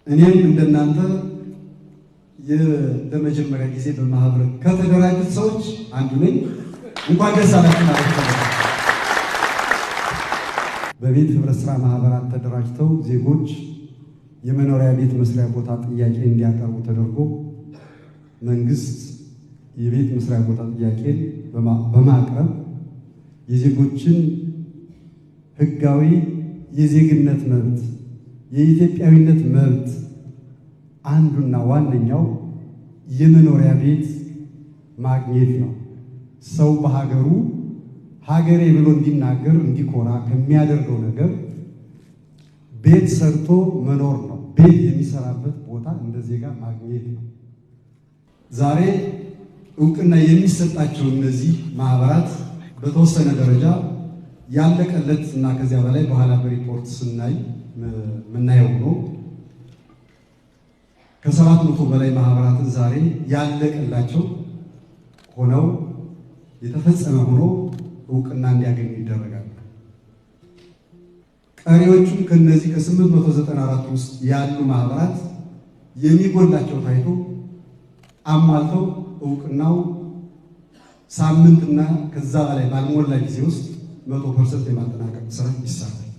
እኔም እንደናንተ ለመጀመሪያ ጊዜ በማህበር ከተደራጁት ሰዎች አንዱ ነኝ። እንኳን ደስ አላችሁ ማለት ነው። በቤት ህብረት ስራ ማህበራት ተደራጅተው ዜጎች የመኖሪያ ቤት መስሪያ ቦታ ጥያቄ እንዲያቀርቡ ተደርጎ መንግስት የቤት መስሪያ ቦታ ጥያቄን በማቅረብ የዜጎችን ህጋዊ የዜግነት መብት የኢትዮጵያዊነት መብት አንዱና ዋነኛው የመኖሪያ ቤት ማግኘት ነው። ሰው በሀገሩ ሀገሬ ብሎ እንዲናገር እንዲኮራ ከሚያደርገው ነገር ቤት ሰርቶ መኖር ነው። ቤት የሚሰራበት ቦታ እንደ ዜጋ ማግኘት ነው። ዛሬ እውቅና የሚሰጣቸው እነዚህ ማህበራት በተወሰነ ደረጃ ያለቀለት እና ከዚያ በላይ በኋላ በሪፖርት ስናይ ምናየው ነው። ከ700 በላይ ማህበራትን ዛሬ ያለቀላቸው ሆነው የተፈጸመ ሆኖ እውቅና እንዲያገኙ ይደረጋል። ቀሪዎቹም ከነዚህ ከ894 ውስጥ ያሉ ማህበራት የሚጎላቸው ታይቶ አሟልተው እውቅናው ሳምንትና ከዛ በላይ ባልሞላ ጊዜ ውስጥ 100% የማጠናቀቅ ስራ ይሰራል።